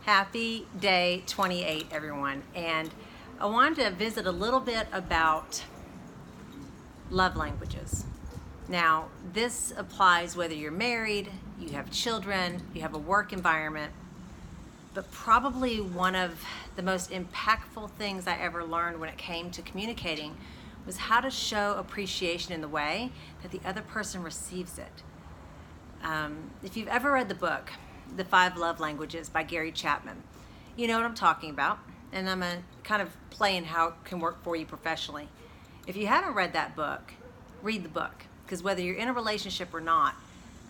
Happy day 28, everyone. And I wanted to visit a little bit about love languages. Now, this applies whether you're married, you have children, you have a work environment, but probably one of the most impactful things I ever learned when it came to communicating was how to show appreciation in the way that the other person receives it. If you've ever read the book, The 5 Love Languages by Gary Chapman, you know what I'm talking about, and I'm kind of playing how it can work for you professionally. If you haven't read that book, read the book, because whether you're in a relationship or not,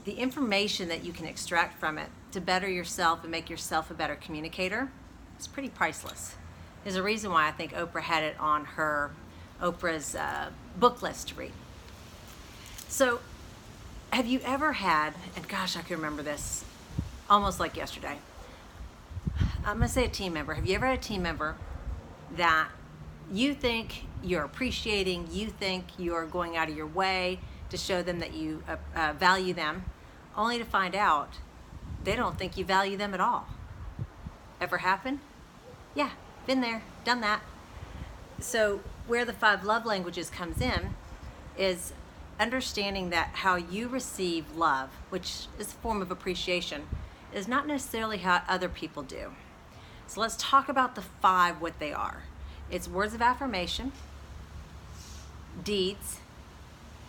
the information that you can extract from it to better yourself and make yourself a better communicator is pretty priceless. There's a reason why I think Oprah had it on Oprah's book list to read. So, have you ever had, and gosh, I can remember this almost like yesterday. I'm going to say a team member. Have you ever had a team member that you think you're appreciating, you think you're going out of your way to show them that you value them, only to find out they don't think you value them at all? Ever happen? Yeah, been there, done that. So where the 5 love languages comes in is understanding that how you receive love, which is a form of appreciation, is not necessarily how other people do. So let's talk about the 5, what they are. It's words of affirmation, deeds,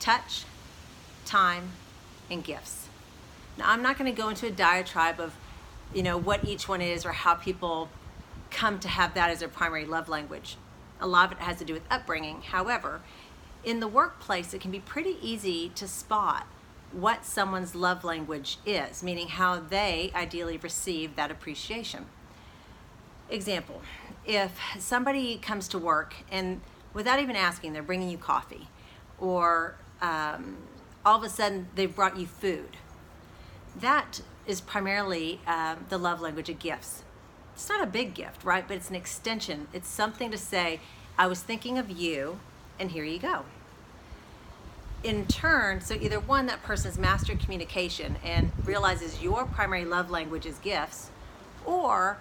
touch, time, and gifts. Now, I'm not going to go into a diatribe of, what each one is or how people come to have that as their primary love language. A lot of it has to do with upbringing. However, in the workplace, it can be pretty easy to spot what someone's love language is, meaning how they ideally receive that appreciation. Example, if somebody comes to work and without even asking, they're bringing you coffee, or all of a sudden they've brought you food, that is primarily the love language of gifts. It's not a big gift, right? But it's an extension. It's something to say, I was thinking of you, and here you go. In turn, so either one, that person's mastered communication and realizes your primary love language is gifts, or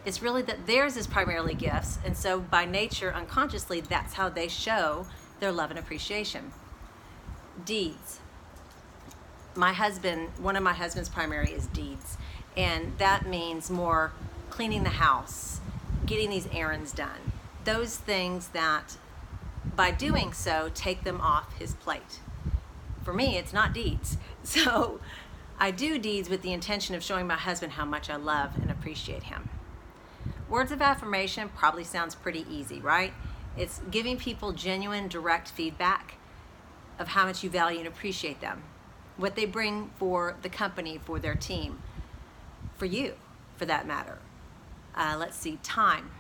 it's really that theirs is primarily gifts, and so by nature, unconsciously, that's how they show their love and appreciation. Deeds. One of my husband's primary is deeds, and that means more cleaning the house, getting these errands done. Those things that, by doing so, take them off his plate. For me, it's not deeds. So I do deeds with the intention of showing my husband how much I love and appreciate him. Words of affirmation probably sounds pretty easy, right? It's giving people genuine, direct feedback of how much you value and appreciate them, what they bring for the company, for their team, for you, for that matter. Let's see, time.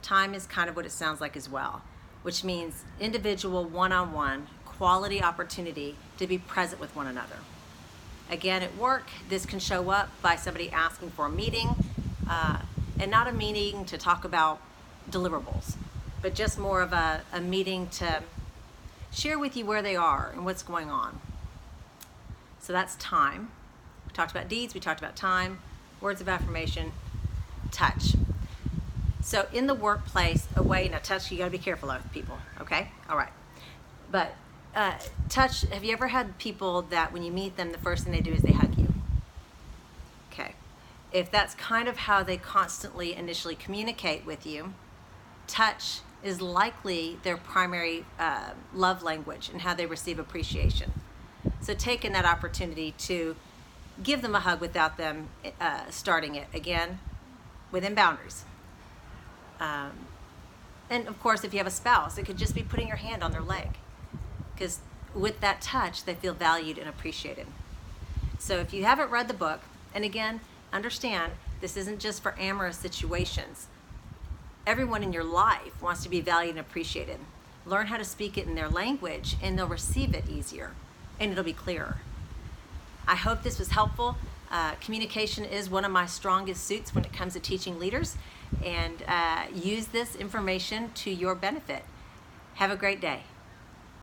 Time is kind of what it sounds like as well, which means individual, one-on-one, quality opportunity to be present with one another. Again, at work, this can show up by somebody asking for a meeting, and not a meeting to talk about deliverables, but just more of a meeting to share with you where they are and what's going on. So that's time. We talked about deeds, we talked about time, words of affirmation, touch. So in the workplace, now touch, you gotta be careful of people, okay? All right. But touch, have you ever had people that when you meet them, the first thing they do is they hug you? Okay. If that's kind of how they constantly initially communicate with you, touch is likely their primary love language and how they receive appreciation. So taking that opportunity to give them a hug without them starting it, again, within boundaries. And of course, if you have a spouse, it could just be putting your hand on their leg, because with that touch, they feel valued and appreciated. So if you haven't read the book, and again, understand, this isn't just for amorous situations. Everyone in your life wants to be valued and appreciated. Learn how to speak it in their language, and they'll receive it easier, and it'll be clearer. I hope this was helpful. Communication is one of my strongest suits when it comes to teaching leaders, and use this information to your benefit. Have a great day.